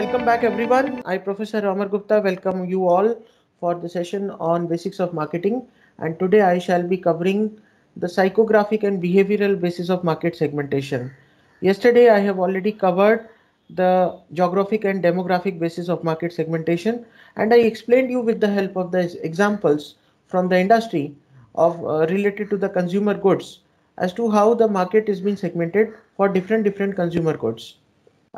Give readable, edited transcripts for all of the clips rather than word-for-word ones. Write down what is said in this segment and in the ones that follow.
welcome back everyone. I, Professor Amar Gupta, welcome you all for the session on basics of marketing. And today I shall be covering the psychographic and behavioral basis of market segmentation. Yesterday I have already covered the geographic and demographic basis of market segmentation, and I explained you with the help of the examples from the industry of related to the consumer goods as to how the market is being segmented for different consumer goods.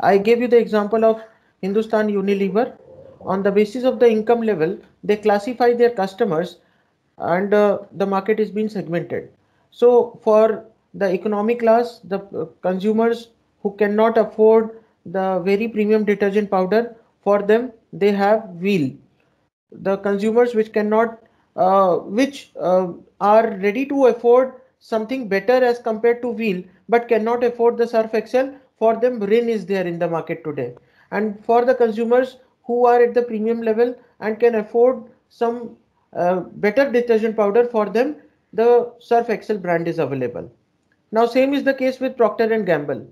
I gave you the example of Hindustan Unilever. On the basis of the income level, they classify their customers, and the market is being segmented. So for the economic class, the consumers who cannot afford the very premium detergent powder, for them they have Wheel. The consumers which cannot which are ready to afford something better as compared to Wheel but cannot afford the Surf Excel, for them Rin is there in the market today. And for the consumers who are at the premium level and can afford some better detergent powder, for them the Surf Excel brand is available. Now same is the case with Procter and Gamble.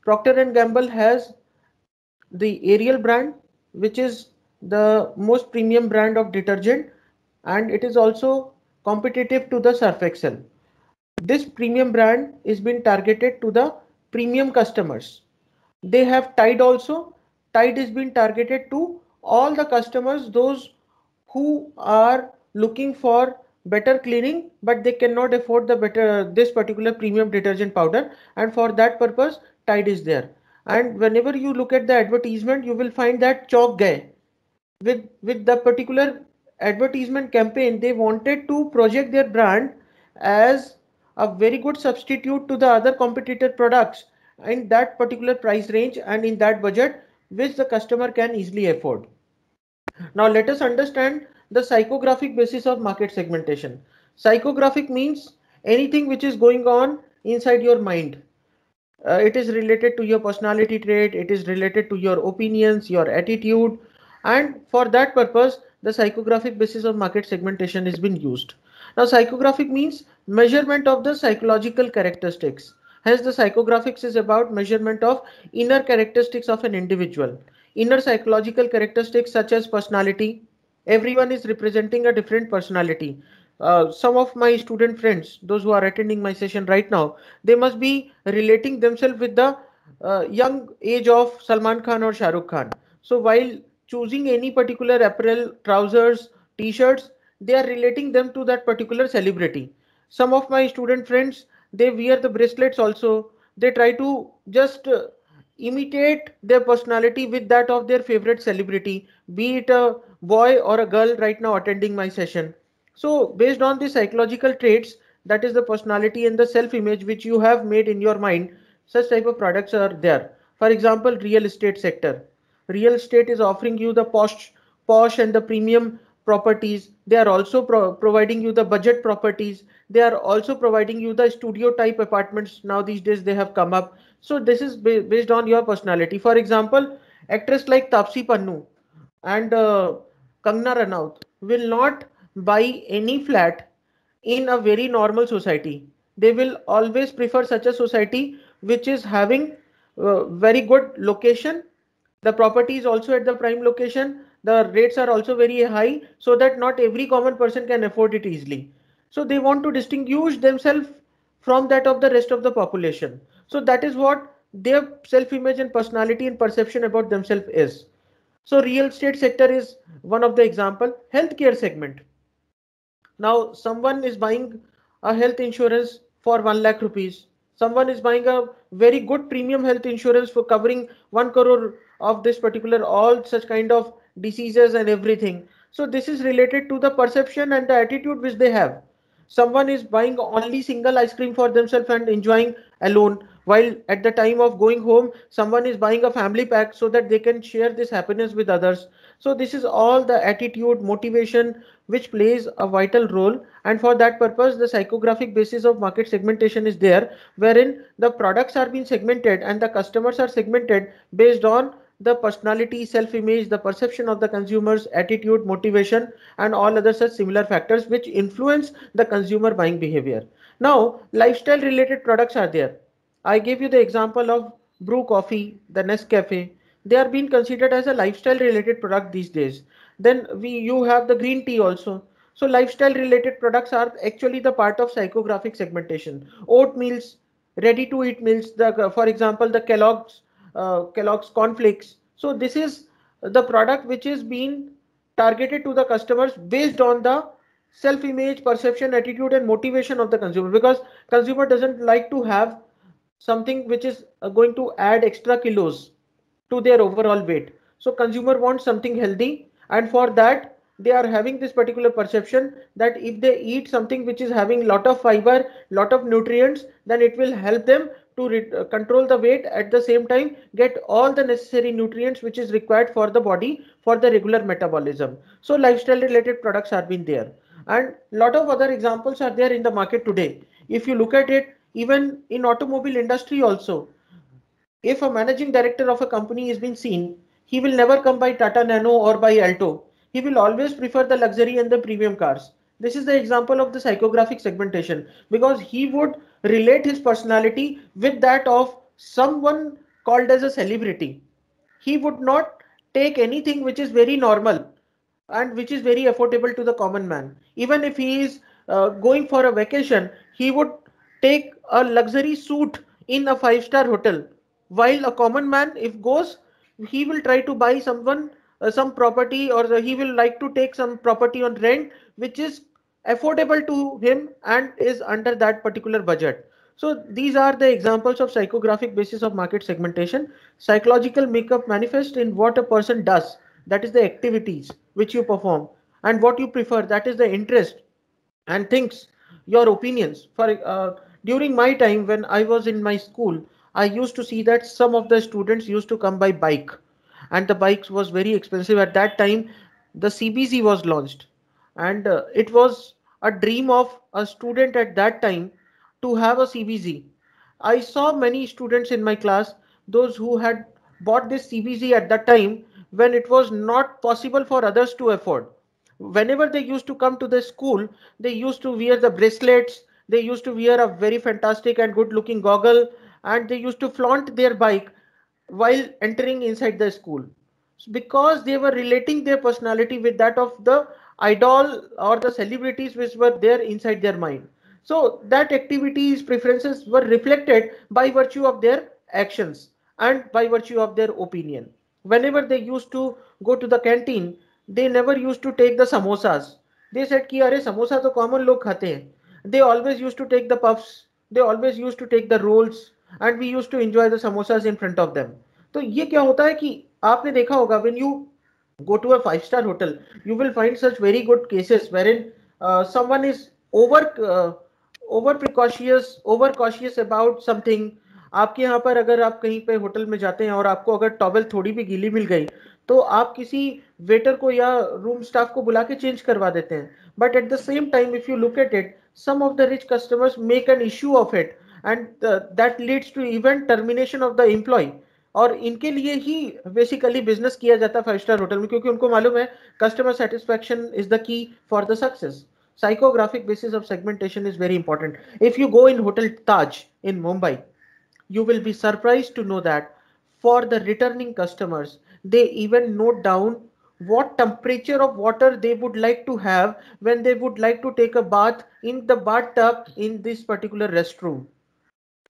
Procter and Gamble has the Ariel brand, which is the most premium brand of detergent, and it is also competitive to the Surf Excel. This premium brand is being targeted to the premium customers. They have Tide also. Tide is being targeted to all the customers, those who are looking for better cleaning but they cannot afford the better this particular premium detergent powder, and for that purpose Tide is there. And whenever you look at the advertisement, you will find that Chalk Gaye, with the particular advertisement campaign, they wanted to project their brand as a very good substitute to the other competitor products in that particular price range and in that budget which the customer can easily afford. Now let us understand the psychographic basis of market segmentation. Psychographic means anything which is going on inside your mind. It is related to your personality trait, it is related to your opinions, your attitude, and for that purpose the psychographic basis of market segmentation has been used. Now psychographic means measurement of the psychological characteristics. Hence the psychographics is about measurement of inner characteristics of an individual. Inner psychological characteristics such as personality. Everyone is representing a different personality. Some of my student friends, those who are attending my session right now, they must be relating themselves with the young age of Salman Khan or Shah Rukh Khan. So while choosing any particular apparel, trousers, t-shirts, they are relating them to that particular celebrity. Some of my student friends, they wear the bracelets also. They try to just imitate their personality with that of their favorite celebrity, be it a boy or a girl right now attending my session. So based on the psychological traits, that is the personality and the self-image which you have made in your mind, such type of products are there. For example, real estate sector. Real estate is offering you the posh and the premium properties. They are also providing you the budget properties. They are also providing you the studio type apartments. Now these days they have come up. So this is based on your personality. For example, actress like Tapsi Pannu and Kangna Ranaut will not buy any flat in a very normal society. They will always prefer such a society which is having very good location. The property is also at the prime location. The rates are also very high, so that not every common person can afford it easily. So they want to distinguish themselves from that of the rest of the population. So that is what their self-image and personality and perception about themselves is. So real estate sector is one of the example. Healthcare segment. Now someone is buying a health insurance for 1 lakh rupees. Someone is buying a very good premium health insurance for covering 1 crore of this particular all such kind of diseases and everything. So this is related to the perception and the attitude which they have. Someone is buying only single ice cream for themselves and enjoying alone, while at the time of going home someone is buying a family pack so that they can share this happiness with others. So this is all the attitude, motivation which plays a vital role, and for that purpose the psychographic basis of market segmentation is there, wherein the products are being segmented and the customers are segmented based on the personality, self-image, the perception of the consumers, attitude, motivation, and all other such similar factors which influence the consumer buying behavior. Now, lifestyle related products are there. I gave you the example of Brew Coffee, the Nescafe. they are being considered as a lifestyle related product these days. Then you have the green tea also. So lifestyle related products are actually the part of psychographic segmentation. Oat meals, ready to eat meals, for example the Kellogg's cornflakes. So this is the product which is being targeted to the customers based on the self image, perception, attitude and motivation of the consumer, because consumer doesn't like to have something which is going to add extra kilos to their overall weight. So consumer wants something healthy, and for that they are having this particular perception that if they eat something which is having lot of fiber, lot of nutrients, then it will help them to control the weight, at the same time get all the necessary nutrients which is required for the body for the regular metabolism. So lifestyle related products are been there, and lot of other examples are there in the market today. If you look at it, even in automobile industry also, if a managing director of a company is being seen, he will never come by Tata Nano or by Alto. He will always prefer the luxury and the premium cars. This is the example of the psychographic segmentation, because he would relate his personality with that of someone called as a celebrity. He would not take anything which is very normal and which is very affordable to the common man. Even if he is going for a vacation, he would take a luxury suite in a five-star hotel, while a common man, if goes, he will try to buy someone some property, or he will like to take some property on rent which is affordable to him and is under that particular budget. So these are the examples of psychographic basis of market segmentation. Psychological makeup manifests in what a person does, that is the activities which you perform, and what you prefer, that is the interest, and things, your opinions. For during my time when I was in my school, I used to see that some of the students used to come by bike, and the bikes was very expensive at that time. The CBC was launched, and it was a dream of a student at that time to have a CBC. I saw many students in my class, those who had bought this CBC at that time when it was not possible for others to afford. Whenever they used to come to the school, they used to wear the bracelets, they used to wear a very fantastic and good looking goggle, and they used to flaunt their bike while entering inside the school, because they were relating their personality with that of the idol or the celebrities which were there inside their mind. So that activities preferences were reflected by virtue of their actions and by virtue of their opinion. Whenever they used to go to the canteen, they never used to take the samosas. They said कि अरे समोसा तो common लोग खाते हैं. They always used to take the puffs, they always used to take the rolls, and we used to enjoy the samosas in front of them. तो ये क्या होता है कि आपने देखा होगा, when you go to a five-star hotel, you will find such very good cases wherein someone is over cautious about something. आपके यहाँ पर अगर आप कहीं पे होटल में जाते हैं और आपको अगर टॉवेल थोड़ी भी गीली मिल गई, तो आप किसी वेटर को या रूम स्टाफ को बुला के चेंज करवा देते हैं. But at the same time if you look at it, some of the rich customers make an issue of it, and that leads to even termination of the employee. और इनके लिए ही basically business किया जाता है five star hotel में, क्योंकि उनको मालूम है customer satisfaction is the key for the success. Psychographic basis of segmentation is very important. If you go in Hotel Taj in Mumbai, you will be surprised to know that for the returning customers, they even note down what temperature of water they would like to have when they would like to take a bath in the bathtub in this particular restroom.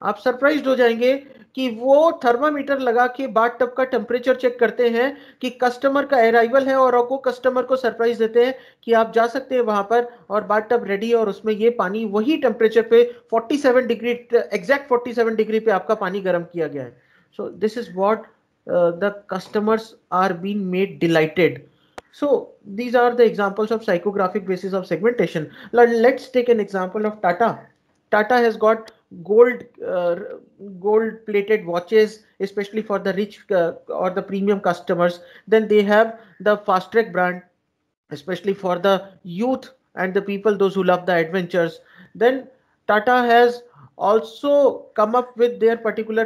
आप surprise हो जाएंगे कि वो thermometer लगा के bath tub का temperature check करते हैं कि कस्टमर का अराइवल है, और आपको कस्टमर को सरप्राइज देते हैं कि आप जा सकते हैं वहां पर और बाथ टब रेडी है, और उसमें ये पानी वही टेम्परेचर पे 47 डिग्री, एग्जैक्ट 47 डिग्री पे आपका पानी गर्म किया गया है. So this is what the customers are being made delighted. So these are the examples of psychographic basis of segmentation. Let's take an example of Tata. Tata has got gold plated watches, especially for the rich or the premium customers. Then they have the Fast Track brand, especially for the youth and the people those who love the adventures. Then Tata has also come up with their particular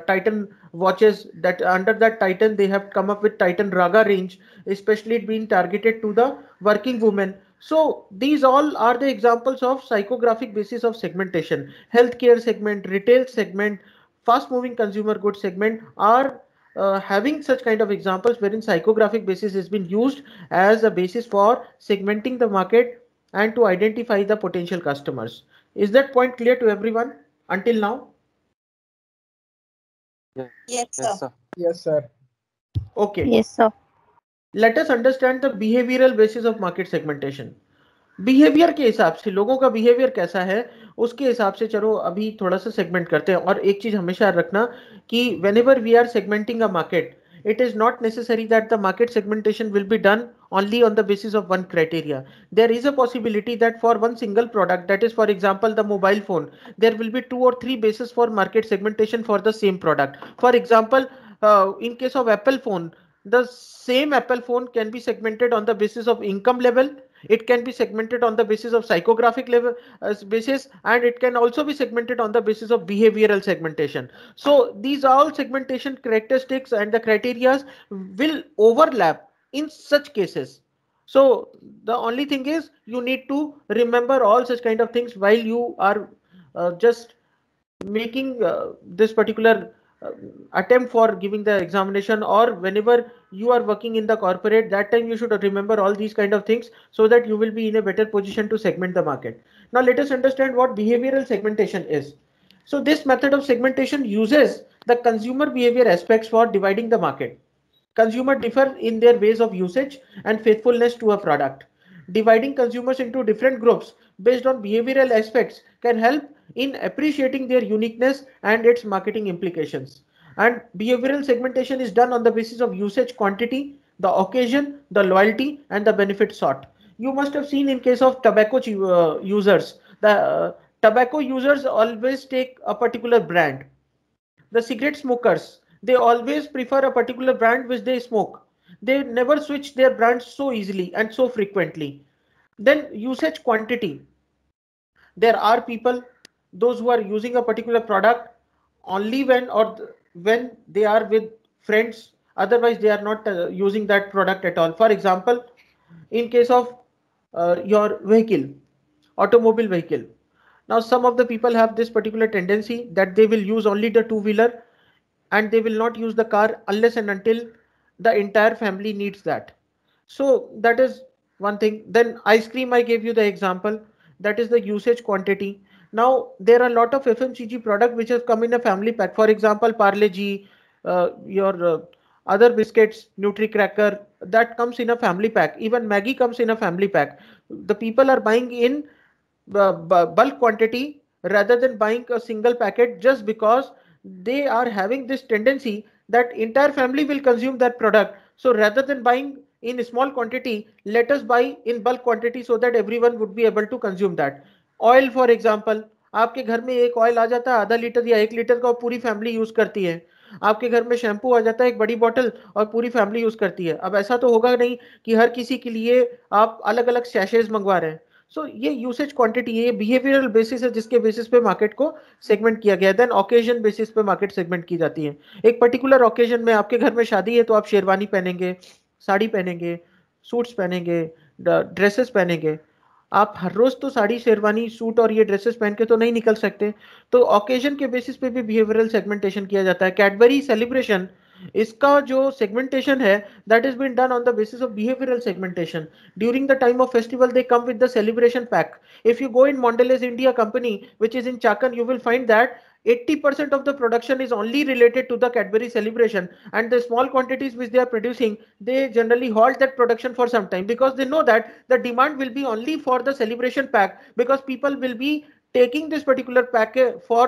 Titan watches, that under that Titan they have come up with Titan Raga range, especially it being targeted to the working women. So these all are the examples of psychographic basis of segmentation. Healthcare segment, retail segment, fast moving consumer goods segment are having such kind of examples wherein psychographic basis has been used as a basis for segmenting the market and to identify the potential customers. Is that point clear to everyone until now? Yes, sir. Yes, sir. Okay. Yes, sir. Let us understand the behavioral basis of market segmentation. Behaviour के हिसाब से लोगों का behaviour कैसा है उसके हिसाब से चलो अभी थोड़ा सा सेगमेंट करते हैं. और एक चीज हमेशा याद रखना कि whenever we are segmenting a market, it is not necessary that the market segmentation will be done only on the basis of one criteria. There is a possibility that for one single product, that is for example the mobile phone, there will be 2 or 3 bases for market segmentation for the same product. For example, in case of Apple phone, the same Apple phone can be segmented on the basis of income level. It can be segmented on the basis of psychographic level basis, and it can also be segmented on the basis of behavioral segmentation. So these all segmentation characteristics and the criteria will overlap in such cases. So the only thing is you need to remember all such kind of things while you are just making this particular attempt for giving the examination, or whenever you are working in the corporate, that time you should remember all these kind of things so that you will be in a better position to segment the market. Now let us understand what behavioral segmentation is. So this method of segmentation uses the consumer behavior aspects for dividing the market. Consumers differ in their ways of usage and faithfulness to a product. Dividing consumers into different groups based on behavioral aspects can help in appreciating their uniqueness and its marketing implications. And behavioral segmentation is done on the basis of usage quantity, the occasion, the loyalty, and the benefit sought. You must have seen in case of tobacco users, the tobacco users always take a particular brand. The cigarette smokers, they always prefer a particular brand which they smoke. They never switch their brands so easily and so frequently. Then usage quantity. There are people, those who are using a particular product only when they are with friends. Otherwise, they are not using that product at all. For example, in case of your vehicle, automobile vehicle. Now, some of the people have this particular tendency that they will use only the two-wheeler and they will not use the car unless and until the entire family needs that. So that is one thing. Then ice cream, I gave you the example. That is the usage quantity. Now there are a lot of FMCG product which have come in a family pack. For example, Parle G, your other biscuits, Nutri Cracker, that comes in a family pack. Even Maggie comes in a family pack. The people are buying in bulk quantity rather than buying a single packet, just because they are having this tendency that entire family will consume that product. So rather than buying in small quantity, let us buy in bulk quantity so that everyone would be able to consume that. Oil for example, आपके घर में एक oil आ जाता है आधा litre या 1 litre का, पूरी फैमिली यूज करती है. आपके घर में शैम्पू आ जाता है एक बड़ी बॉटल और पूरी फैमिली यूज करती है. अब ऐसा तो होगा नहीं कि हर किसी के लिए आप अलग अलग सैशेज मंगवा रहे हैं. सो ये यूसेज क्वांटिटी, ये बिहेवियरल बेसिस है जिसके बेसिस पे मार्केट को सेगमेंट किया गया है. देन ओकेजन बेसिस पे मार्केट सेगमेंट की जाती है. एक पर्टिकुलर ओकेजन में आपके घर में शादी है तो आप शेरवानी पहनेंगे, साड़ी पहनेंगे, सूट्स पहनेंगे, ड्रेसेस पहनेंगे. आप हर रोज तो साड़ी शेरवानी सूट और ये ड्रेसेस पहन के तो नहीं निकल सकते. तो ओकेजन के बेसिस पे भी बिहेवियरल सेगमेंटेशन किया जाता है. कैडबरी सेलिब्रेशन, इसका जो सेगमेंटेशन है that is been done on the basis of behavioural segmentation. During the time of festival they come with the celebration pack. If you go in Mondelez India company which is in Chakan, you will find that 80% of the production is only related to the Cadbury celebration, and the small quantities which they are producing, they generally halt that production for some time because they know that the demand will be only for the celebration pack, because people will be taking this particular pack for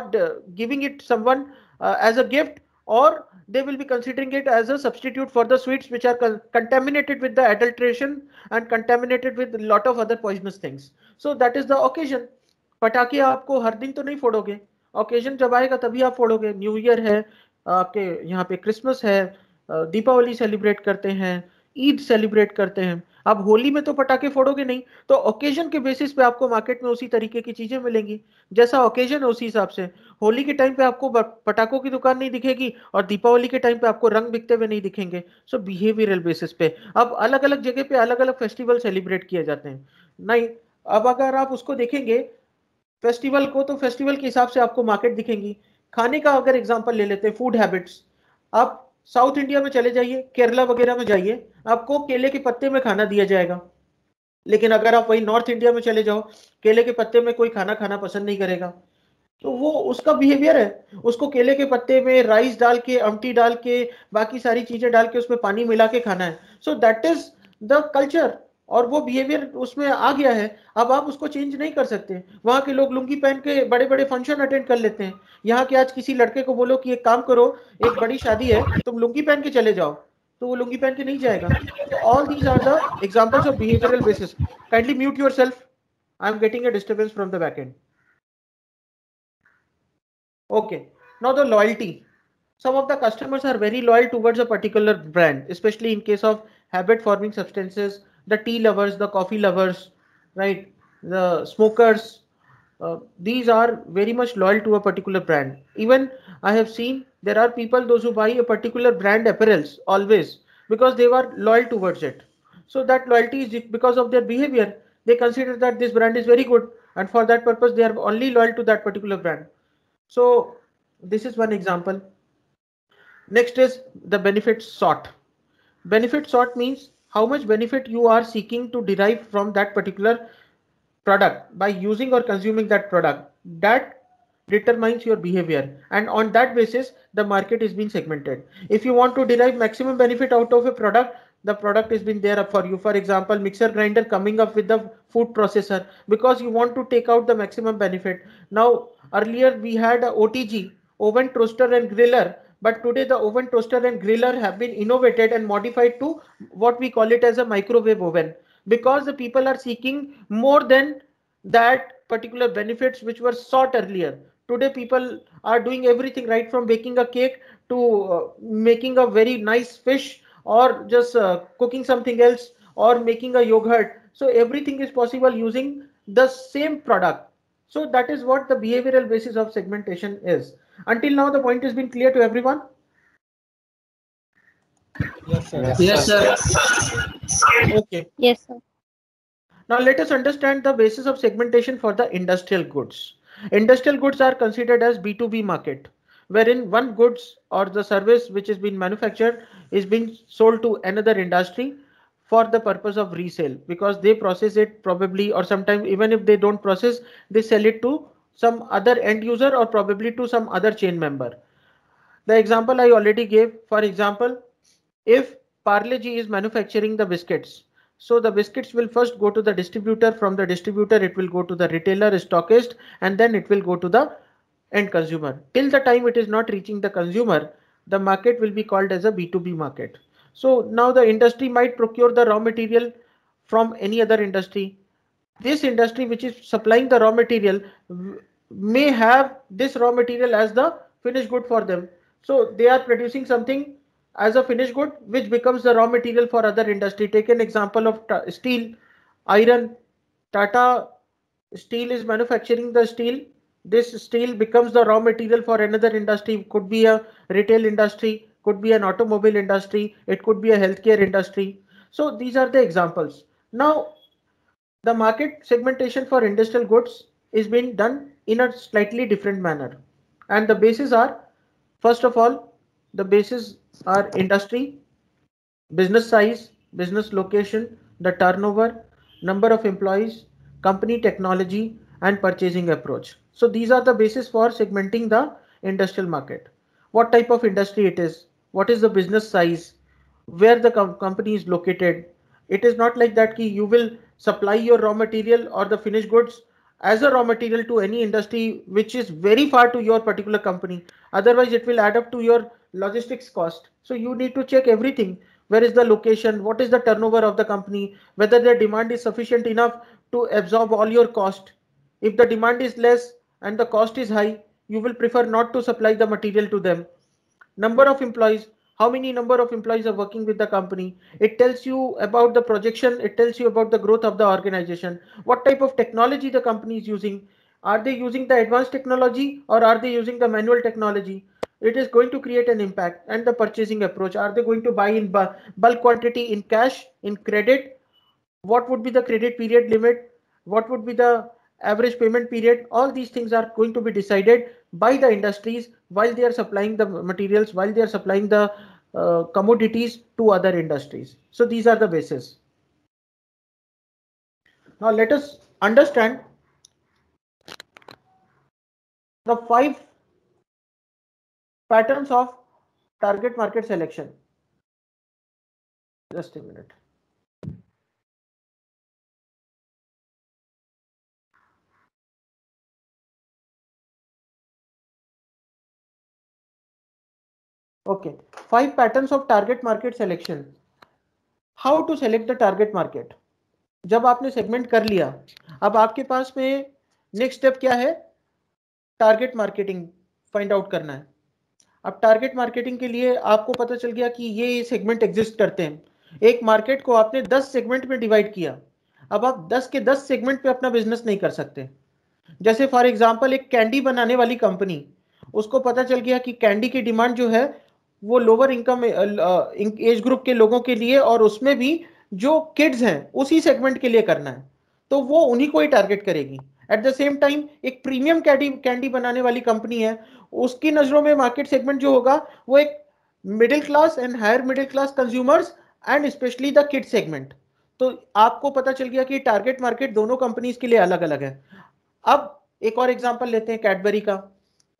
giving it someone as a gift, or they will be considering it as a substitute for the sweets which are contaminated with the adulteration and contaminated with a lot of other poisonous things. So that is the occasion. पटाखे आपको हर दिन तो नहीं फोड़ोगे, occasion जब आएगा तभी आप फोड़ोगे. New year है, आपके यहाँ पे क्रिसमस है, दीपावली सेलिब्रेट करते हैं, ईद सेलिब्रेट करते हैं. आप होली में तो पटाखे फोड़ोगे नहीं. तो ओकेजन के बेसिस पे आपको मार्केट में उसी तरीके की चीजें मिलेंगी. जैसा ओकेजन है उसी हिसाब से होली के टाइम पे आपको पटाखों की दुकान नहीं दिखेगी और दीपावली के टाइम पे आपको रंग बिकते हुए नहीं दिखेंगे. सो बिहेवियरल बेसिस पे अब अलग अलग जगह पे अलग अलग फेस्टिवल सेलिब्रेट किए जाते हैं. नहीं, अब अगर आप उसको देखेंगे फेस्टिवल को, तो फेस्टिवल के हिसाब से आपको मार्केट दिखेंगी. खाने का अगर एग्जांपल ले लेते हैं, फूड हैबिट्स, आप साउथ इंडिया में चले जाइए, केरला वगैरह में जाइए, आपको केले के पत्ते में खाना दिया जाएगा। लेकिन अगर आप वही नॉर्थ इंडिया में चले जाओ, केले के पत्ते में कोई खाना खाना पसंद नहीं करेगा। तो वो उसका बिहेवियर है, उसको केले के पत्ते में राइस डाल के, अमटी डाल के, बाकी सारी चीजें डाल के, उसमें पानी मिला के खाना है। So that is the culture, और वो बिहेवियर उसमें आ गया है। अब आप उसको चेंज नहीं कर सकते। वहां के लोग लुंगी पहन के बड़े बड़े फंक्शन अटेंड कर लेते हैं। यहाँ के आज किसी लड़के को बोलो कि एक काम करो, एक बड़ी शादी है, तुम लुंगी पहन के चले जाओ, तो वो लुंगी पहन के नहीं जाएगा। तो all these are the examples of behavioural basis. Kindly mute yourself, I am getting a disturbance from the back end. Okay, now the loyalty. Some of the customers are very loyal towards a particular brand, especially in case of habit forming substances, the tea lovers, the coffee lovers, right? The smokers, these are very much loyal to a particular brand. Even I have seen there are people, those who buy a particular brand apparels always because they were loyal towards it. So that loyalty is because of their behavior. They consider that this brand is very good, and for that purpose, they are only loyal to that particular brand. So this is one example. Next is the benefit sought. Benefit sought means how much benefit you are seeking to derive from that particular product by using or consuming that product. That determines your behavior, and on that basis the market is being segmented. If you want to derive maximum benefit out of a product, the product has been there for you. For example, mixer grinder coming up with the food processor because you want to take out the maximum benefit. Now earlier we had a OTG, oven toaster and griller, but today the oven toaster and griller have been innovated and modified to what we call it as a microwave oven, because the people are seeking more than that particular benefits which were sought earlier. Today people are doing everything, right from baking a cake to making a very nice fish, or just cooking something else, or making a yogurt. So everything is possible using the same product. So that is what the behavioral basis of segmentation is. Until now the point has been clear to everyone? Yes, sir. Yes, sir. Okay. Yes, sir. Now let us understand the basis of segmentation for the industrial goods. Industrial goods are considered as B2B market, wherein one goods or the service which is being manufactured is being sold to another industry for the purpose of resale, because they process it probably, or sometimes even if they don't process, they sell it to some other end user or probably to some other chain member. The example I already gave, for example, if Parle G is manufacturing the biscuits, so the biscuits will first go to the distributor. From the distributor, it will go to the retailer, stockist, and then it will go to the end consumer. Till the time it is not reaching the consumer, the market will be called as a B2B market. So now the industry might procure the raw material from any other industry. This industry which is supplying the raw material may have this raw material as the finished good for them. So they are producing something as a finished good which becomes the raw material for other industry. Take an example of steel, iron. Tata Steel is manufacturing the steel. This steel becomes the raw material for another industry. Could be a retail industry, could be an automobile industry, it could be a healthcare industry. So these are the examples. Now the market segmentation for industrial goods is being done in a slightly different manner, and the bases are, first of all, the bases are industry, business size, business location, the turnover, number of employees, company technology, and purchasing approach. So these are the basis for segmenting the industrial market. What type of industry it is, what is the business size, where the company is located. It is not like that ki you will supply your raw material or the finished goods as a raw material to any industry which is very far to your particular company. Otherwise, it will add up to your logistics cost. So you need to check everything. Where is the location? What is the turnover of the company? Whether their demand is sufficient enough to absorb all your cost. If the demand is less and the cost is high, you will prefer not to supply the material to them. Number of employees, how many number of employees are working with the company. It tells you about the projection, it tells you about the growth of the organization. What type of technology the company is using. Are they using the advanced technology or are they using the manual technology? It is going to create an impact. And the purchasing approach, are they going to buy in bulk quantity, in cash, in credit? What would be the credit period limit? What would be the average payment period? All these things are going to be decided by the industries while they are supplying the materials, while they are supplying the commodities to other industries. So these are the bases. Now let us understand the 5 patterns of target market selection. Just a minute. Okay, 5 patterns of target market selection. How to select the target market? जब आपने segment कर लिया, अब आपके पास में next step क्या है? Target marketing find out करना है. अब टारगेट मार्केटिंग के लिए आपको पता चल गया कि ये सेगमेंट एग्जिस्ट करते हैं. एक मार्केट को आपने 10 सेगमेंट में डिवाइड किया. अब आप 10 के 10 सेगमेंट पे अपना बिजनेस नहीं कर सकते. जैसे फॉर एग्जांपल एक कैंडी बनाने वाली कंपनी, उसको पता चल गया कि कैंडी की डिमांड जो है वो लोअर इनकम एज ग्रुप के लोगों के लिए, और उसमें भी जो किड्स हैं उसी सेगमेंट के लिए करना है, तो वो उन्हीं को ही टारगेट करेगी. एट द सेम टाइम एक प्रीमियम कैंडी बनाने वाली कंपनी है, उसकी नजरों में मार्केट सेगमेंट जो होगा वो एक middle class and higher middle class consumers and specially the kid segment. तो आपको पता चल गया कि टारगेट मार्केट दोनों कंपनीज के लिए अलग अलग है. अब एक और एग्जांपल लेते हैं कैडबरी का.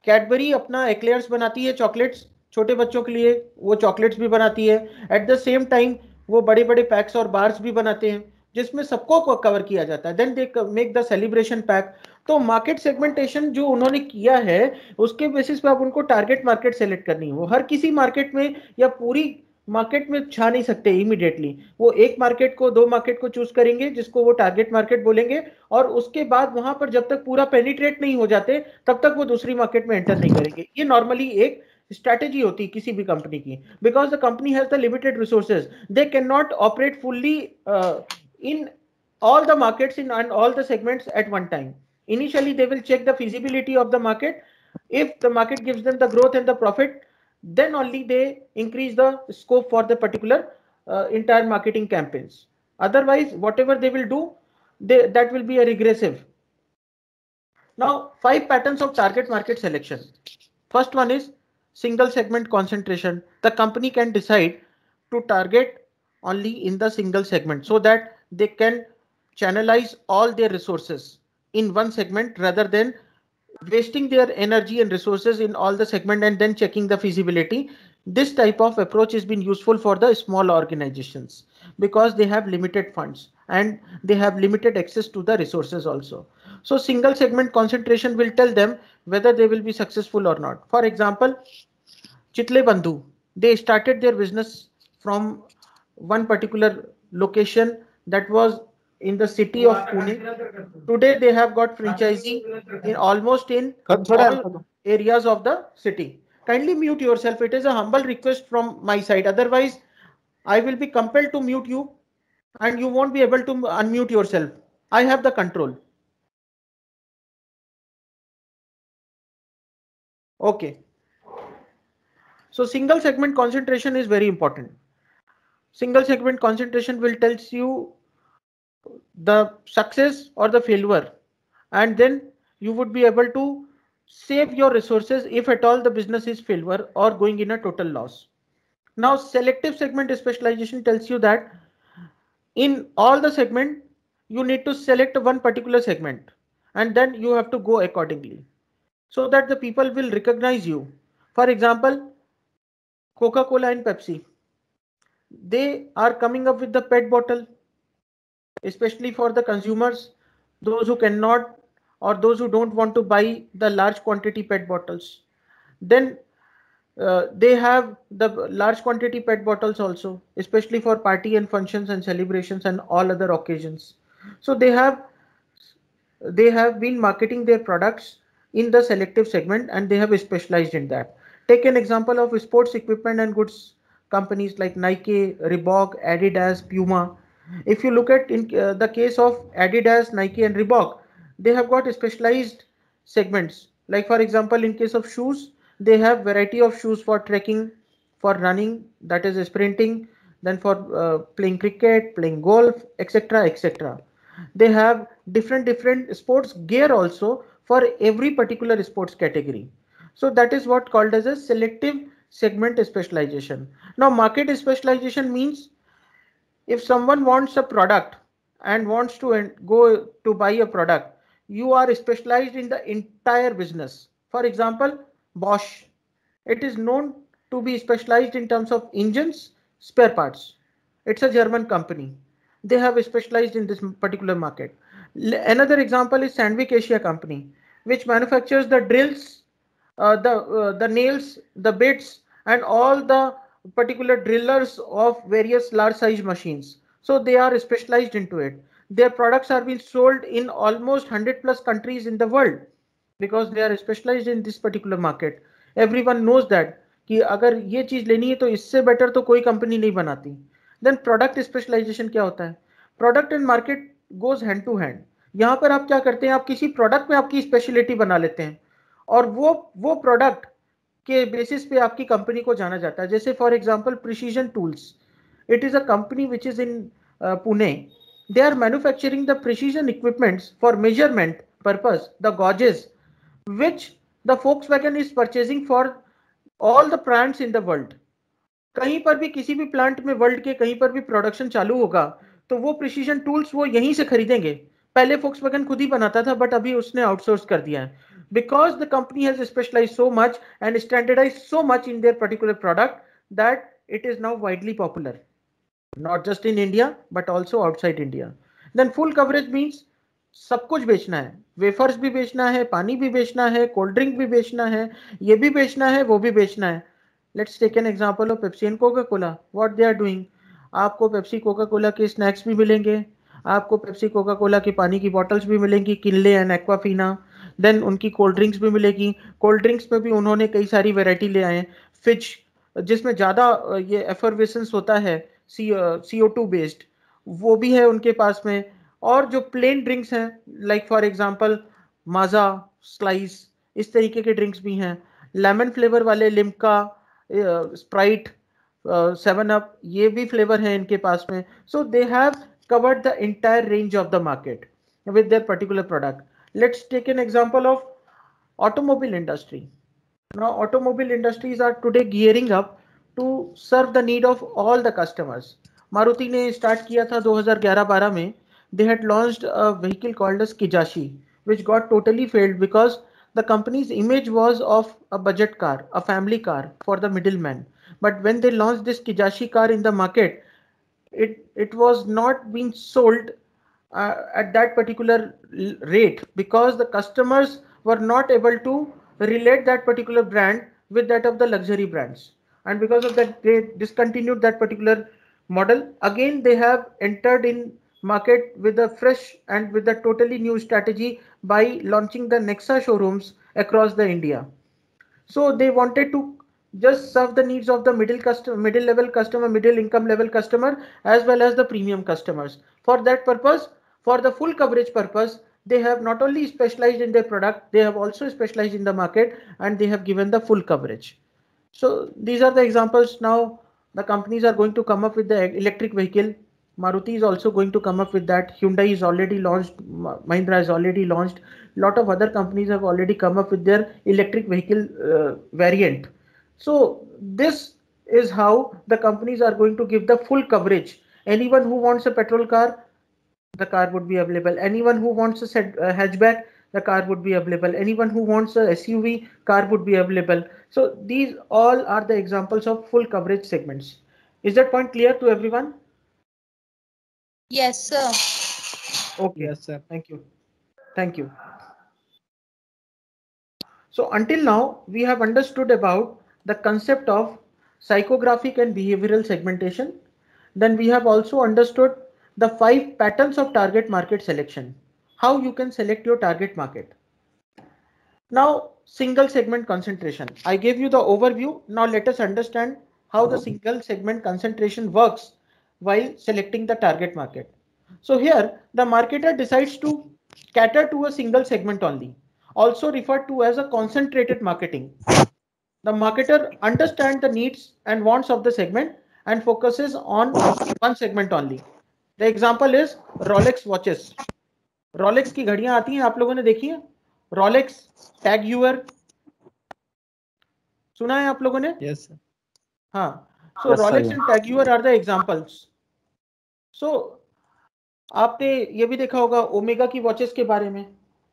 कैडबरी अपना एक्लेयर्स बनाती है, चॉकलेट्स छोटे बच्चों के लिए, वो चॉकलेट्स भी बनाती है. एट द सेम टाइम वो बड़े बड़े पैक्स और बार्स भी बनाते हैं जिसमें सबको कवर किया जाता है. Then they make the celebration pack. तो मार्केट सेगमेंटेशन जो उन्होंने किया है उसके बेसिस पे आप उनको टारगेट मार्केट सेलेक्ट करनी है. वो हर किसी मार्केट में या पूरी मार्केट में छा नहीं सकते इमीडिएटली. वो एक मार्केट को, 2 मार्केट को चूज करेंगे जिसको वो टारगेट मार्केट बोलेंगे, और उसके बाद वहां पर जब तक पूरा पेनिट्रेट नहीं हो जाते तब तक वो दूसरी मार्केट में एंटर नहीं करेंगे. ये नॉर्मली एक स्ट्रैटेजी होती है किसी भी कंपनी की, because the company has the limited resources. They can not operate fully in all the markets in and all the segments at one time. Initially they will check the feasibility of the market. If the market gives them the growth and the profit, then only they increase the scope for the particular entire marketing campaigns. Otherwise whatever they will do, that will be a regressive. Now 5 patterns of target market selection. First one is single segment concentration. The company can decide to target only in the single segment so that they can channelize all their resources in one segment rather than wasting their energy and resources in all the segment and then checking the feasibility. This type of approach has been useful for the small organizations because they have limited funds and they have limited access to the resources also. So single segment concentration will tell them whether they will be successful or not. For example, Chitle Bandhu, they started their business from one particular location that was in the city of Pune. Today they have got franchisee in almost in all areas of the city. Kindly mute yourself. It is a humble request from my side. Otherwise, I will be compelled to mute you and you won't be able to unmute yourself. I have the control. Okay. So single segment concentration is very important. Single segment concentration will tell you the success or the failure, and then you would be able to save your resources if at all the business is failure or going in a total loss. Now selective segment specialization tells you that in all the segment you need to select one particular segment and then you have to go accordingly so that the people will recognize you. For example, Coca-Cola and Pepsi, they are coming up with the PET bottle, especially for the consumers, those who cannot or those who don't want to buy the large quantity PET bottles. Then they have the large quantity PET bottles also, especially for party and functions and celebrations and all other occasions. So they have been marketing their products in the selective segment and they have specialized in that. Take an example of sports equipment and goods companies like Nike, Reebok, Adidas, Puma. If you look at in the case of Adidas, Nike and Reebok, they have got specialized segments. Like for example, in case of shoes, they have variety of shoes for trekking, for running, that is sprinting, then for playing cricket, playing golf, etc., etc. They have different sports gear also for every particular sports category. So that is what called as a selective segment specialization. Now, market specialization means if someone wants a product and wants to go to buy a product, you are specialized in the entire business. For example, Bosch, it is known to be specialized in terms of engines, spare parts. It's a German company. They have specialized in this particular market. Another example is Sandvik Asia company, which manufactures the drills, the nails, the bits, and all the particular drillers of various large size machines. So they are specialized into it. Their products are being sold in almost 100 plus countries in the world because they are specialized in this particular market. Everyone knows that कि अगर ये चीज लेनी है तो इससे better तो कोई कंपनी नहीं बनाती. देन प्रोडक्ट स्पेशलाइजेशन क्या होता है? Product and market goes hand to hand. यहाँ पर आप क्या करते हैं, आप किसी प्रोडक्ट में आपकी स्पेशलिटी बना लेते हैं और वो प्रोडक्ट के बेसिस पे आपकी कंपनी को जाना जाता है. जैसे for example precision tools, it is a company which is in Pune. They are manufacturing the precision equipments for measurement purpose, the gauges, which the Volkswagen is purchasing for all the plants in the world. कहीं पर भी किसी भी plant में world के कहीं पर भी प्रोडक्शन चालू होगा तो वो प्रिसीजन टूल्स वो यहीं से खरीदेंगे. पहले Volkswagen खुद ही बनाता था बट अभी उसने आउटसोर्स कर दिया है. Because the company has specialized so much and standardized so much in their particular product that it is now widely popular. Not just in India but also outside India. Then full coverage means सब कुछ बेचना है. Wafers भी बेचना है, पानी भी बेचना है, कोल्ड ड्रिंक भी बेचना है, ये भी बेचना है, वो भी बेचना है. Let's take an example of Pepsi and Coca-Cola. What they are doing? आपको पेप्सी कोका कोला के स्नैक्स भी मिलेंगे, आपको पेप्सी कोका कोला की पानी की बॉटल्स भी मिलेंगी, किनले एंड एक्वाफीना. देन उनकी कोल्ड ड्रिंक्स भी मिलेगी. कोल्ड ड्रिंक्स में भी उन्होंने कई सारी वेराइटी ले आए हैं. फिज जिसमें ज़्यादा ये एफर्वेसेंस होता है CO2 बेस्ड, वो भी है उनके पास में. और जो प्लेन ड्रिंक्स हैं like for example Maaza, Slice, इस तरीके के ड्रिंक्स भी हैं. लेमन फ्लेवर वाले लिम्का, स्प्राइट, 7 अप, ये भी फ्लेवर है इनके पास में. So they have covered the entire range of the market with their particular product. Let's take an example of automobile industry. Now automobile industries are today gearing up to serve the need of all the customers. Maruti ने start किया था 2011-12 में. They had launched a vehicle called as Kijashi, which got totally failed because the company's image was of a budget car, a family car for the middleman. But when they launched this Kijashi car in the market, it was not being sold at that particular rate because the customers were not able to relate that particular brand with that of the luxury brands, and because of that they discontinued that particular model. Again they have entered in market with a fresh and with a totally new strategy by launching the Nexa showrooms across the India. So they wanted to just serve the needs of the middle level customer, middle income level customer, as well as the premium customers. For that purpose, for the full coverage purpose, they have not only specialized in their product, they have also specialized in the market, and they have given the full coverage. So these are the examples. Now the companies are going to come up with the electric vehicle. Maruti is also going to come up with that. Hyundai is already launched. Mahindra is already launched. Lot of other companies have already come up with their electric vehicle variant. So this is how the companies are going to give the full coverage. Anyone who wants a petrol car, the car would be available. Anyone who wants a hatchback, the car would be available. Anyone who wants a SUV, car would be available. So these all are the examples of full coverage segments. Is that point clear to everyone? Yes, sir. Okay. Yes, sir. Thank you. Thank you. So until now, we have understood about the concept of psychographic and behavioral segmentation. Then we have also understood the 5 patterns of target market selection, how you can select your target market. Now, single segment concentration. I gave you the overview. Now let us understand how the single segment concentration works while selecting the target market. So here the marketer decides to cater to a single segment only, also referred to as a concentrated marketing. The marketer understands the needs and wants of the segment and focuses on one segment only. The example is Rolex watches. Rolex की घड़ियां आती हैं, आप लोगों ने देखी है? Rolex, Tag Heuer, सुना है आप लोगों ने? Yes sir. हाँ, सो Rolex and टैग्यूअर are the examples. सो आपने ये भी देखा होगा ओमेगा की वॉचेस के बारे में।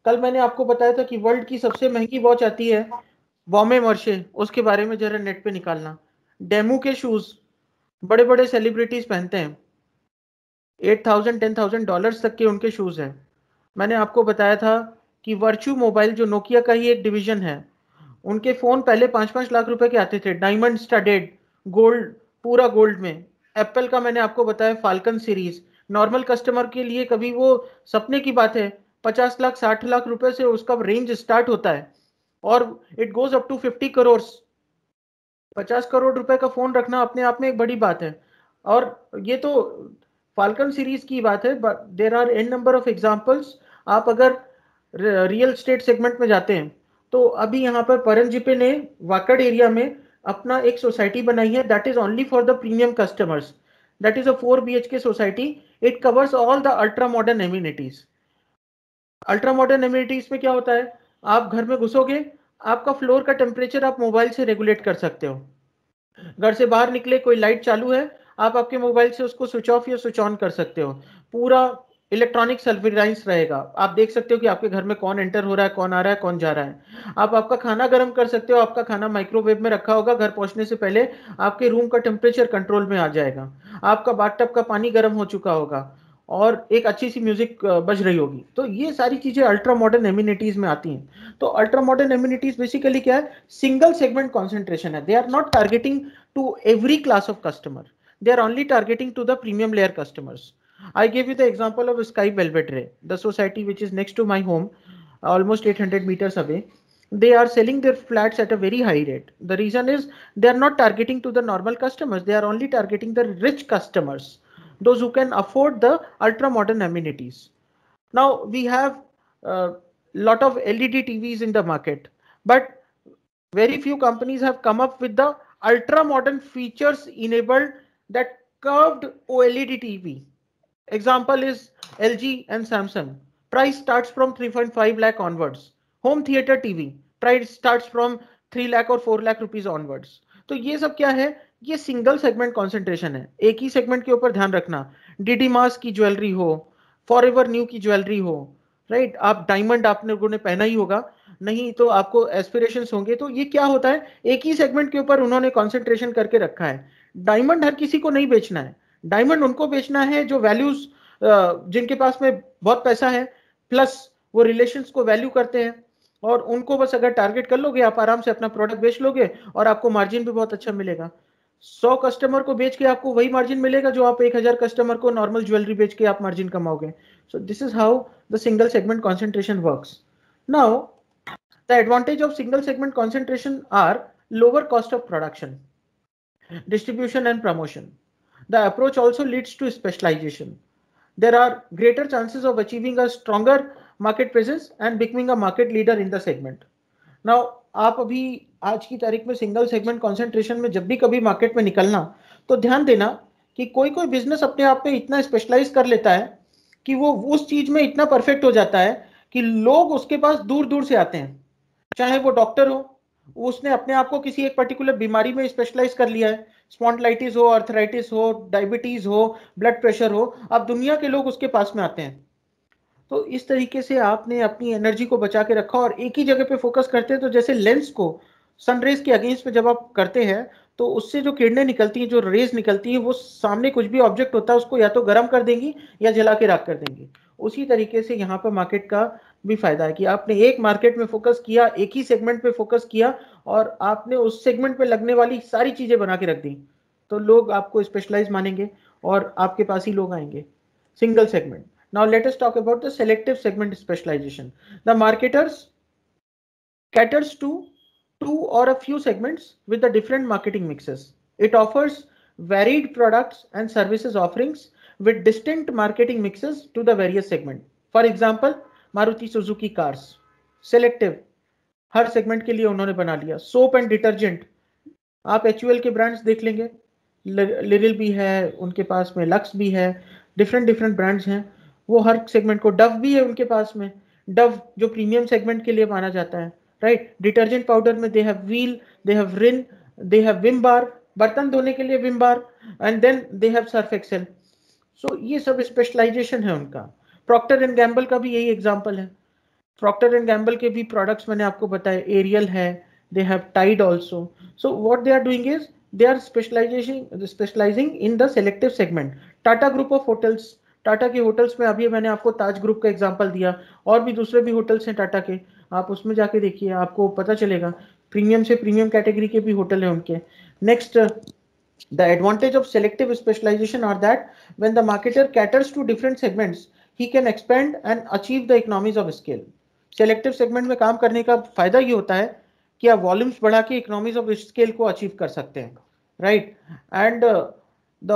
कल मैंने आपको बताया था कि वर्ल्ड की सबसे महंगी वॉच आती है बॉम्बे मर्शे, उसके बारे में जरा नेट पे निकालना। डेमू के शूज बड़े बड़े सेलिब्रिटीज पहनते हैं, $8,000-10,000 तक के उनके शूज हैं। मैंने आपको बताया था कि वर्चू मोबाइल जो नोकिया का ही एक डिवीजन है, उनके फोन पहले 5-5 लाख रुपए के आते थे, डायमंड स्टडेड, गोल्ड, पूरा गोल्ड में। एप्पल का मैंने आपको बताया फाल्कन सीरीज, नॉर्मल कस्टमर के लिए कभी वो सपने की बात है, 50 लाख 60 लाख रुपए से उसका रेंज स्टार्ट होता है और it goes up to 50 crore. 50 crore रुपए का फोन रखना अपने आप में एक बड़ी बात है। और ये तो फाल्कन सीरीज की बात है, but there are an number of examples. आप अगर रियल स्टेट सेगमेंट में जाते हैं तो अभी यहाँ पर परंजीपे ने वाकड़ एरिया में अपना एक सोसाइटी बनाई है, that is only for the premium customers. That is a 4 BHK society. It covers all the ultra modern amenities. Ultra modern amenities में क्या होता है, आप घर में घुसोगे, आपका फ्लोर का टेम्परेचर आप मोबाइल से रेगुलेट कर सकते हो। घर से बाहर निकले, कोई लाइट चालू है, आप आपके मोबाइल से उसको स्विच ऑफ या स्विच ऑन कर सकते हो। पूरा इलेक्ट्रॉनिक सर्विलांस रहेगा, आप देख सकते हो कि आपके घर में कौन एंटर हो रहा है, कौन आ रहा है, कौन जा रहा है। आप आपका खाना गर्म कर सकते हो, आपका खाना माइक्रोवेव में रखा होगा, घर पहुंचने से पहले आपके रूम का टेम्परेचर कंट्रोल में आ जाएगा। आपका बाथटब का पानी गर्म हो चुका होगा और एक अच्छी सी म्यूजिक बज रही होगी। तो ये सारी चीजें अल्ट्रा मॉडर्न एम्यूनिटीज में आती हैं। तो अल्ट्रा मॉडर्न एम्यूनिटीज बेसिकली क्या है, सिंगल सेगमेंट कॉन्सेंट्रेशन है। They are not targeting to every class of customer, they are only targeting to the premium layer customers. I gave you the example of Sky Belvedere, the society which is next to my home, almost 800 meters away. They are selling their flats at a very high rate. The reason is they are not targeting to the normal customers, they are only targeting the rich customers, those who can afford the ultra modern amenities. Now we have a lot of LED TVs in the market, but very few companies have come up with the ultra modern features enabled, that curved OLED TV. Example is LG and Samsung. Price starts from 3.5 lakh onwards. Home theater TV price starts from 3 lakh or 4 lakh rupees onwards. तो ये सब क्या है, ये single segment concentration है। एक ही segment के ऊपर ध्यान रखना। डीडी मास की ज्वेलरी हो, फॉरएवर न्यू की ज्वेलरी हो, राइट, आप डायमंड आपने लोगों ने पहना ही होगा, नहीं तो आपको एस्पिरेशंस होंगे। तो ये क्या होता है, एक ही सेगमेंट के ऊपर उन्होंने कॉन्सेंट्रेशन करके रखा है। डायमंड हर किसी को नहीं बेचना है, डायमंड उनको बेचना है जो वैल्यूज, जिनके पास में बहुत पैसा है, प्लस वो रिलेशंस को वैल्यू करते हैं, और उनको बस अगर टारगेट कर लोगे आप आराम से अपना प्रोडक्ट बेच लोगे और आपको मार्जिन भी बहुत अच्छा मिलेगा। 100 कस्टमर को बेच के आपको वही मार्जिन मिलेगा जो आप 1000 कस्टमर को नॉर्मल ज्वेलरी बेच के आप मार्जिन कमाओगे। So this is how the single segment concentration works. Now the advantage of single segment concentration are lower cost of production, distribution and promotion. The approach also leads to specialization. There are greater chances of achieving a stronger market presence and becoming a market leader in the segment. Now आप अभी आज की तारीख में single segment concentration में जब भी कभी मार्केट में निकलना, तो ध्यान देना कि कोई कोई बिजनेस अपने आप में इतना स्पेशलाइज कर लेता है कि वो उस चीज में इतना परफेक्ट हो जाता है कि लोग उसके पास दूर दूर से आते हैं। चाहे वो डॉक्टर हो, उसने अपने आप को किसी एक पर्टिकुलर बीमारी में स्पेशलाइज कर लिया है, स्पॉन्डिलाइटिस हो, अर्थराइटिस हो, डायबिटीज हो, ब्लड प्रेशर हो, अब दुनिया के लोग उसके पास में आते हैं। तो इस तरीके से आपने अपनी एनर्जी को बचा के रखा और एक ही जगह पे फोकस करते हैं। तो जैसे लेंस को सनरेज के अगेंस्ट में जब आप करते हैं तो उससे जो किरणें निकलती हैं, जो रेज निकलती हैं, वो सामने कुछ भी ऑब्जेक्ट होता है उसको या तो गर्म कर देंगी या जला के राख कर देंगी। उसी तरीके से यहाँ पर मार्केट का भी फायदा है कि आपने एक मार्केट में फोकस किया, एक ही सेगमेंट पे फोकस किया और आपने उस सेगमेंट पे लगने वाली सारी चीजें बना के रख दी, तो लोग आपको स्पेशलाइज मानेंगे और आपके पास ही लोग आएंगे। Single segment. Now let us talk about the selective segment specialization. The marketers caters to two or a few segments with the different marketing mixes. It offers varied products and services offerings with distinct marketing mixes to the various segment. For example, Maruti Suzuki cars, selective, her segment के लिए उन्होंने बना लिया। Soap and detergent, आप HUL के brands देख लेंगे, लिरिल भी है उनके पास में, लक्स भी है, डिफरेंट डिफरेंट ब्रांड्स हैं, वो हर सेगमेंट को, डव भी है उनके पास में, डव जो प्रीमियम सेगमेंट के लिए माना जाता है, राइट। डिटर्जेंट पाउडर में they have wheel, they have Rin, they have Vim bar, बर्तन धोने के लिए Vim bar, and then they have Surf Excel. So ये सब स्पेशलाइजेशन है उनका. प्रॉक्टर एंड गैम्बल का भी यही एग्जांपल है. प्रॉक्टर एंड गैम्बल के भी प्रोडक्ट्स मैंने आपको बताया, एरियल है, they have Tide also. So what they are doing is they are specialising in the selective segment. Tata group of hotels, Tata के होटल्स में अभी मैंने आपको ताज ग्रुप का एग्जांपल दिया, और भी दूसरे भी होटल्स हैं टाटा के, आप उसमें जाके देखिए, आपको पता चलेगा. प्रीमियम से प्रीमियम कैटेगरी के भी होटल हैं उनके. Next, the advantage of selective specialization are that when the marketer caters to different segments, he can expand and achieve the economies of scale. Selective segment में काम करने का फायदा ये होता है कि आप वॉल्यूम्स बढ़ा के इकोनॉमीज ऑफ स्केल को अचीव कर सकते हैं, right. And the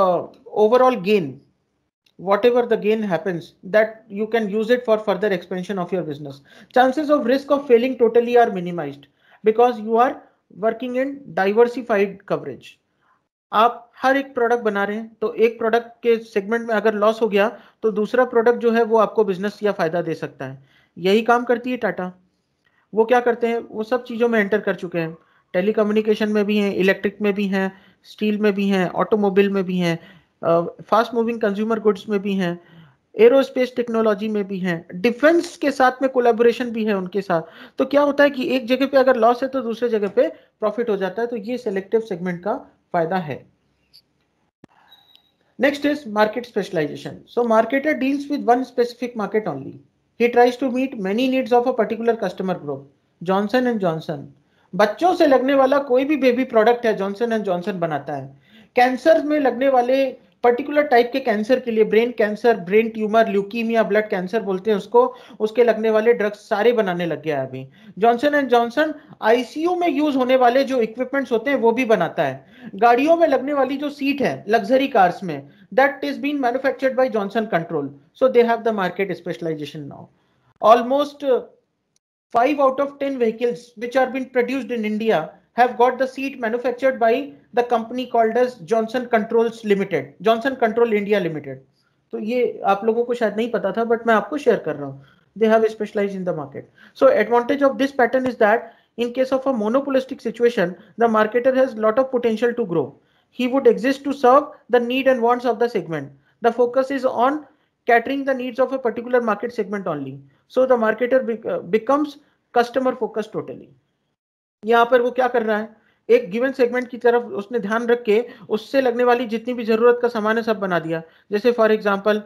overall gain, whatever the gain happens, that you can use it for further expansion of your business. Chances of risk of failing totally are minimized because you are working in diversified coverage. आप हर एक product बना रहे हैं, तो एक product के segment में अगर लॉस हो गया तो दूसरा प्रोडक्ट जो है वो आपको बिजनेस या फायदा दे सकता है. यही काम करती है टाटा. वो क्या करते हैं, वो सब चीजों में एंटर कर चुके हैं. टेलीकम्युनिकेशन में भी हैं, इलेक्ट्रिक में भी हैं, स्टील में भी हैं, ऑटोमोबाइल में भी हैं, फास्ट मूविंग कंज्यूमर गुड्स में भी हैं, एरोस्पेस टेक्नोलॉजी में भी हैं, डिफेंस के साथ में कोलैबोरेशन भी है उनके साथ. तो क्या होता है कि एक जगह पे अगर लॉस है तो दूसरे जगह पे प्रॉफिट हो जाता है. तो ये सिलेक्टिव सेगमेंट का फायदा है. Next is market specialization. So marketer deals with one specific market only. He tries to meet many needs of a particular customer group. Johnson and Johnson, बच्चों से लगने वाला कोई भी बेबी प्रोडक्ट है जॉनसन एंड जॉनसन बनाता है. Cancer में लगने वाले पर्टिकुलर टाइप के कैंसर के लिए, brain cancer, brain tumour, leukaemia, blood cancer बोलते हैं उसको, उसके लगने वाले ड्रग्स सारे बनाने लग गया है अभी. जॉनसन एंड जॉनसन आईसीयू में यूज होने वाले जो इक्विपमेंट्स होते हैं वो भी बनाता है. गाड़ियों में लगने वाली जो सीट है लग्जरी कार्स में, that is being manufactured by Johnson Control. So they have the market specialization now. Almost 5 out of 10 vehicles which are being produced in India have got the seat manufactured by the company called as Johnson Controls Limited, Johnson Control India Limited. तो ये आप लोगों को शायद नहीं पता था, but मैं आपको शेयर कर रहा हूँ. They have specialized in the market. So advantage of this pattern is that in case of a monopolistic situation, the marketer has lot of potential to grow. He would exist to serve the need and wants of the segment. The focus is on catering the needs of a particular market segment only. So the marketer becomes customer focused totally. यहाँ पर वो क्या कर रहा है, एक given segment की तरफ उसने ध्यान रख के उससे लगने वाली जितनी भी जरूरत का सामान है सब बना दिया. जैसे फॉर एग्जांपल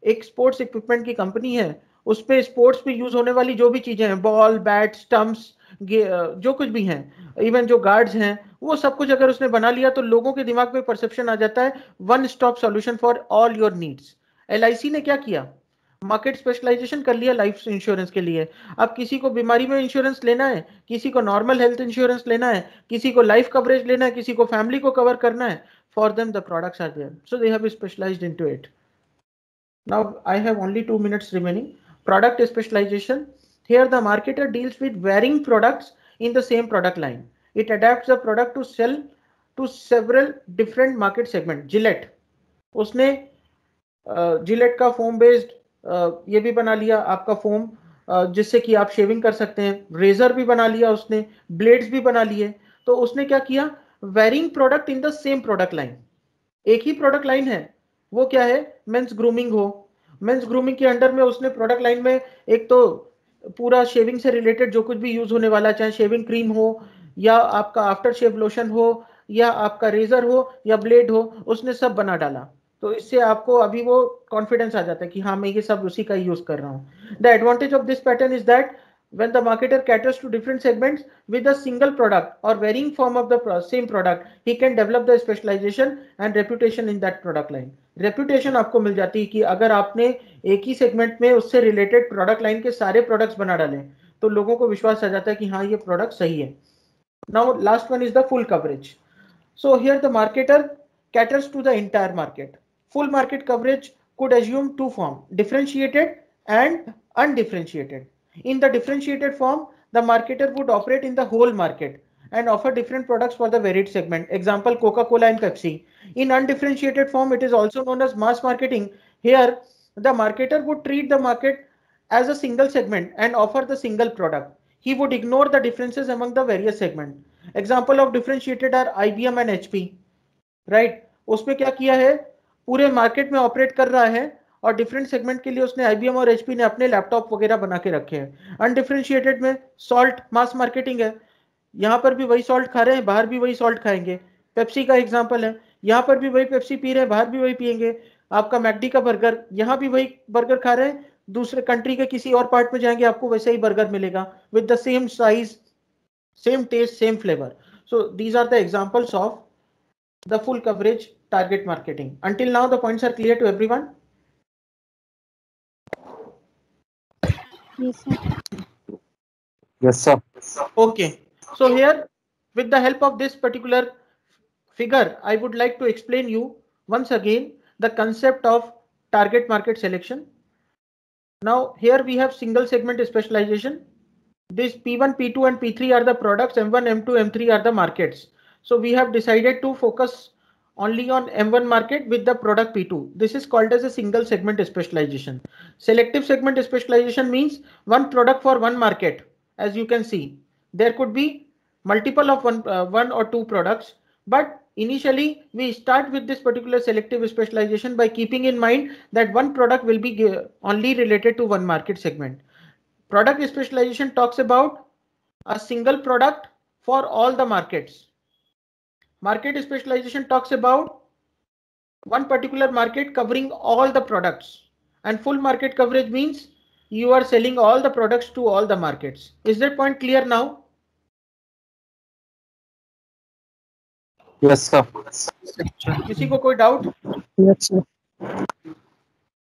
एक स्पोर्ट्स इक्विपमेंट की कंपनी है, उस पे स्पोर्ट्स पे यूज होने वाली जो भी चीजें हैं, बॉल, बैट, स्टंप्स, जो कुछ भी हैं, इवन जो गार्ड्स हैं, वो सब कुछ अगर उसने बना लिया तो लोगों के दिमाग में परसेप्शन आ जाता है one stop solution for all your needs. LIC ने क्या किया, मार्केट स्पेशलाइजेशन कर लिया लाइफ इंश्योरेंस के लिए. अब किसी को बीमारी में इंश्योरेंस लेना है, किसी को नॉर्मल हेल्थ इंश्योरेंस लेना है, किसी को लाइफ कवरेज लेना है, किसी को फैमिली को कवर करना है, for them the products are there. So they have specialised into it. Now I have only 2 minutes remaining. Product specialization. Here the marketer deals with varying products in the same product line. It adapts the product to sell to several different market segments. Gillette, उसने Gillette का foam based ये भी बना लिया आपका foam, जिससे कि आप शेविंग कर सकते हैं. रेजर भी बना लिया उसने, ब्लेड्स भी बना लिए. तो उसने क्या किया, varying product in the same product line. एक ही प्रोडक्ट लाइन है, वो क्या है, मेंस ग्रूमिंग हो, मेंस ग्रूमिंग के अंडर में उसने प्रोडक्ट लाइन में एक तो पूरा शेविंग से रिलेटेड जो कुछ भी यूज होने वाला, चाहे शेविंग क्रीम हो या आपका आफ्टर शेव लोशन हो या आपका रेजर हो या ब्लेड हो, उसने सब बना डाला. तो इससे आपको अभी वो कॉन्फिडेंस आ जाता है कि हाँ मैं ये सब उसी का यूज कर रहा हूँ. The advantage of this pattern is that when the marketer caters to different segments with a single product or varying form of the same product, he can develop the specialization and reputation in that product line. Reputation आपको मिल जाती है कि अगर आपने एक ही segment में उससे related product line के सारे प्रोडक्ट्स बना डाले तो लोगों को विश्वास आ जाता है कि हाँ ये प्रोडक्ट सही है. Now last one is the full coverage. So here the marketer caters to the entire market. Full market coverage could assume two forms, differentiated and undifferentiated. In the differentiated form, the marketer would operate in the whole market and offer different products for the varied segment. Example, Coca-Cola and Pepsi. In undifferentiated form, it is also known as mass marketing. Here, the marketer would treat the market as a single segment and offer the single product. He would ignore the differences among the various segments. Example of differentiated are IBM and HP, right. उसमें क्या किया है, पूरे market में operate कर रहा है और डिफरेंट सेगमेंट के लिए उसने IBM और HP ने अपने लैपटॉप वगैरह बना के रखे हैं। अनडिफरेंशिएटेड में सॉल्ट मास मार्केटिंग है, यहाँ पर भी वही सॉल्ट खा रहे हैं, बाहर भी वही सॉल्ट खाएंगे। पेप्सी का एग्जांपल है, यहाँ पर भी वही पेप्सी पी रहे हैं, बाहर भी वही पिएंगे। आपका मैकडी का बर्गर, यहाँ भी वही बर्गर खा रहे हैं, दूसरे कंट्री के किसी और पार्ट में जाएंगे आपको वैसे ही बर्गर मिलेगा with the same size, same taste, same flavour. So these are the examples of the full coverage target marketing. Until now the points are clear to everyone? Yes, sir. Yes, sir. Okay, so here with the help of this particular figure I would like to explain you once again the concept of target market selection. Now here we have single segment specialization. This P1, P2 and P3 are the products, M1, M2, M3 are the markets. So we have decided to focus only on M1 market with the product P2. This is called as a single segment specialization. Selective segment specialization means one product for one market. As you can see, there could be multiple of one or two products, but initially we start with this particular selective specialization by keeping in mind that one product will be only related to one market segment. Product specialization talks about a single product for all the markets. Market specialization talks about one particular market covering all the products, and full market coverage means you are selling all the products to all the markets. Is that point clear now? Yes, sir. किसी को कोई doubt? Yes, sir.